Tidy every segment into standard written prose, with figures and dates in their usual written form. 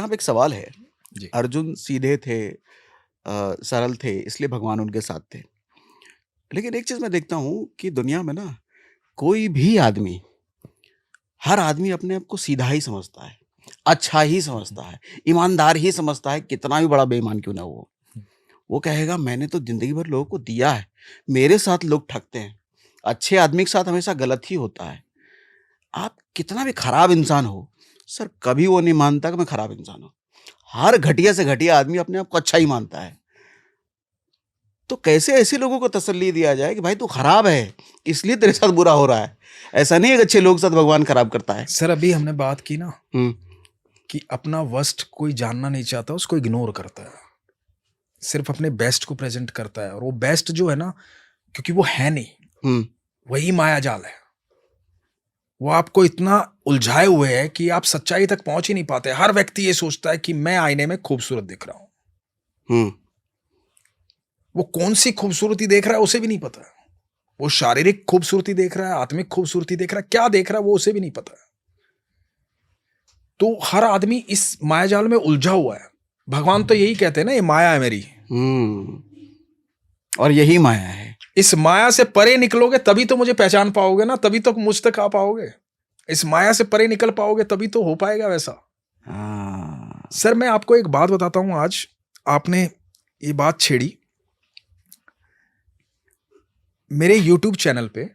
यहाँ पे एक सवाल है। जी। अर्जुन सीधे थे, सरल थे, इसलिए भगवान उनके साथ थे। लेकिन एक चीज़ मैं देखता हूँ कि दुनिया में ना कोई भी आदमी, हर आदमी अपने आप को सीधा ही समझता है, अच्छा ही समझता है, ईमानदार ही समझता है, कितना भी बड़ा बेईमान क्यों ना हो। वो कहेगा मैंने तो ज़िंदगी भर लोगों को दिया है, मेरे साथ लोग ठगते हैं। अच्छे आदमी के साथ हमेशा गलत ही होता है। आप कितना भी खराब इंसान हो, सर कभी वो नहीं मानता कि मैं खराब इंसान हूँ। हर घटिया से घटिया आदमी अपने आप को अच्छा ही मानता है। तो कैसे ऐसे लोगों को तसल्ली दिया जाए कि भाई तू खराब है, इसलिए तेरे साथ बुरा हो रहा है। ऐसा नहीं है कि अच्छे लोग के साथ भगवान खराब करता है। सर अभी हमने बात की ना हुँ, कि अपना वर्स्ट कोई जानना नहीं चाहता, उसको इग्नोर करता है, सिर्फ अपने बेस्ट को प्रेजेंट करता है। और वो बेस्ट जो है ना, क्योंकि वो है नहीं, हुँ, वही माया जाल है। वो आपको इतना उलझाए हुए है कि आप सच्चाई तक पहुंच ही नहीं पाते। हर व्यक्ति ये सोचता है कि मैं आईने में खूबसूरत दिख रहा हूं। हुँ, वो कौन सी खूबसूरती देख रहा है उसे भी नहीं पता। वो शारीरिक खूबसूरती देख रहा है, आत्मिक खूबसूरती देख रहा है, क्या देख रहा है वो उसे भी नहीं पता। तो हर आदमी इस मायाजाल में उलझा हुआ है। भगवान तो यही कहते हैं ना, ये माया है मेरी। हुँ। और यही माया है। इस माया से परे निकलोगे तभी तो मुझे पहचान पाओगे ना, तभी तो मुझ तक आ पाओगे। इस माया से परे निकल पाओगे तभी तो हो पाएगा वैसा। हाँ। सर मैं आपको एक बात बताता हूं, आज आपने ये बात छेड़ी। मेरे YouTube चैनल पे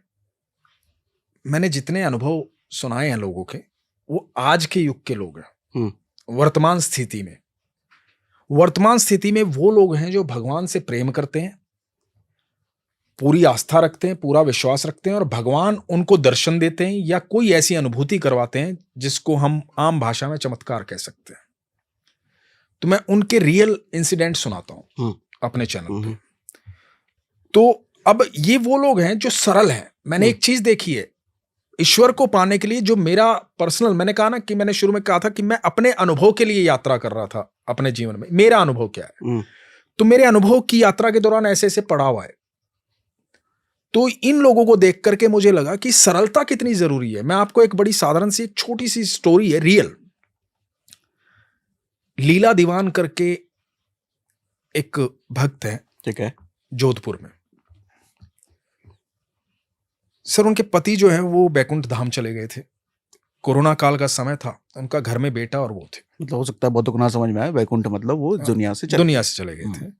मैंने जितने अनुभव सुनाए हैं लोगों के, वो आज के युग के लोग हैं। हुँ, वर्तमान स्थिति में, वर्तमान स्थिति में वो लोग हैं जो भगवान से प्रेम करते हैं, पूरी आस्था रखते हैं, पूरा विश्वास रखते हैं, और भगवान उनको दर्शन देते हैं या कोई ऐसी अनुभूति करवाते हैं जिसको हम आम भाषा में चमत्कार कह सकते हैं। तो मैं उनके रियल इंसिडेंट सुनाता हूं हुँ, अपने चैनल हुँ, पे। हुँ, तो अब ये वो लोग हैं जो सरल हैं। मैंने हुँ, एक चीज देखी है, ईश्वर को पाने के लिए जो मेरा पर्सनल, मैंने कहा ना कि मैंने शुरू में कहा था कि मैं अपने अनुभव के लिए यात्रा कर रहा था अपने जीवन में। मेरा अनुभव क्या है, हुँ, तो मेरे अनुभव की यात्रा के दौरान ऐसे ऐसे पड़ाव आए। तो इन लोगों को देख करके मुझे लगा कि सरलता कितनी जरूरी है। मैं आपको एक बड़ी साधारण सी एक छोटी सी स्टोरी है, रियल। लीला दीवान करके एक भक्त है ठीक है। जोधपुर में। सर उनके पति जो है वो बैकुंठ धाम चले गए थे। कोरोना काल का समय था, उनका घर में बेटा और वो थे। मतलब हो सकता है बहुतों को ना समझ में आए, वैकुंठ मतलब वो दुनिया से चले दुनिया गए। से चले गए हुँ, थे।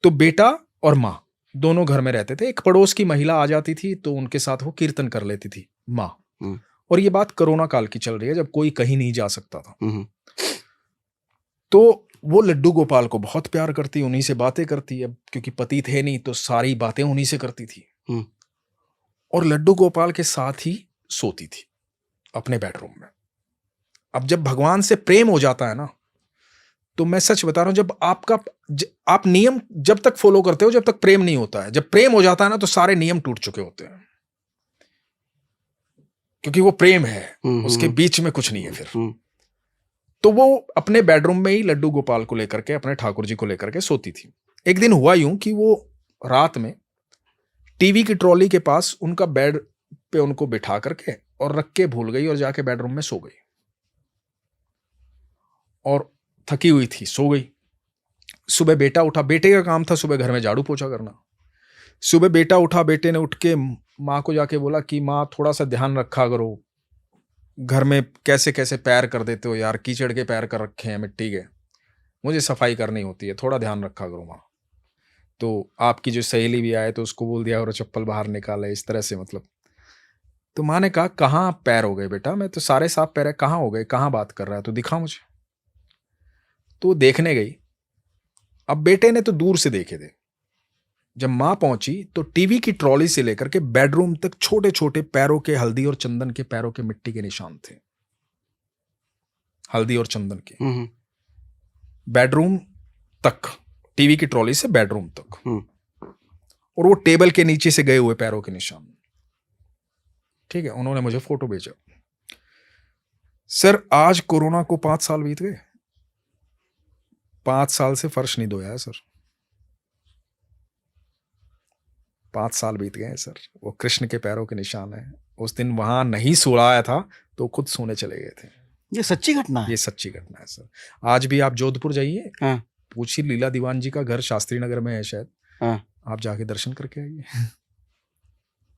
तो बेटा और माँ दोनों घर में रहते थे। एक पड़ोस की महिला आ जाती थी तो उनके साथ वो कीर्तन कर लेती थी माँ। हुँ, और ये बात कोरोना काल की चल रही है, जब कोई कहीं नहीं जा सकता था। हुँ, हुँ, तो वो लड्डू गोपाल को बहुत प्यार करती, उन्हीं से बातें करती। अब क्योंकि पति थे नहीं तो सारी बातें उन्हीं से करती थी, हुँ, और लड्डू गोपाल के साथ ही सोती थी अपने बेडरूम में। अब जब भगवान से प्रेम हो जाता है ना, तो मैं सच बता रहा हूं, जब आप नियम जब तक फॉलो करते हो जब तक प्रेम नहीं होता है। जब प्रेम हो जाता है ना तो सारे नियम टूट चुके होते हैं, क्योंकि वो प्रेम है, हुँ, हुँ, उसके हुँ, बीच में कुछ नहीं है फिर। हुँ, तो वो अपने बेडरूम में ही लड्डू गोपाल को लेकर के, अपने ठाकुर जी को लेकर के सोती थी। एक दिन हुआ यूं कि वो रात में टीवी की ट्रॉली के पास उनका बेड पे उनको बिठा करके और रख के भूल गई और जाके बेडरूम में सो गई। और थकी हुई थी, सो गई। सुबह बेटा उठा, बेटे का काम था सुबह घर में झाड़ू पोछा करना। सुबह बेटा उठा, बेटे ने उठ के माँ को जाके बोला कि माँ थोड़ा सा ध्यान रखा करो, घर में कैसे कैसे पैर कर देते हो यार, कीचड़ के पैर कर रखे हैं मिट्टी के, मुझे सफाई करनी होती है, थोड़ा ध्यान रखा करो माँ। तो आपकी जो सहेली भी आए तो उसको बोल दिया और चप्पल बाहर निकाले, इस तरह से मतलब। तो माँ ने कहा कहाँ पैर हो गए बेटा, मैं तो सारे साफ पैर है, कहाँ हो गए, कहाँ बात कर रहा है, तो दिखा मुझे। तो वो देखने गई। अब बेटे ने तो दूर से देखे थे। जब मां पहुंची तो टीवी की ट्रॉली से लेकर के बेडरूम तक छोटे छोटे पैरों के, हल्दी और चंदन के पैरों के मिट्टी के निशान थे, हल्दी और चंदन के। हुँ, हुँ, बेडरूम तक, टीवी की ट्रॉली से बेडरूम तक, हुँ, और वो टेबल के नीचे से गए हुए पैरों के निशान। ठीक है, उन्होंने मुझे फोटो भेजा। सर आज कोरोना को 5 साल बीत गए, 5 साल से फर्श नहीं धोया है सर। 5 साल बीत गए हैं सर। वो कृष्ण के पैरों के निशान है। उस दिन वहां नहीं सुलाया था तो खुद सोने चले गए थे। ये सच्ची घटना है। ये सच्ची घटना है सर। आज भी आप जोधपुर जाइए, हाँ। पूछिए लीला दीवान जी का घर शास्त्री नगर में है शायद, हाँ। आप जाके दर्शन करके आइए।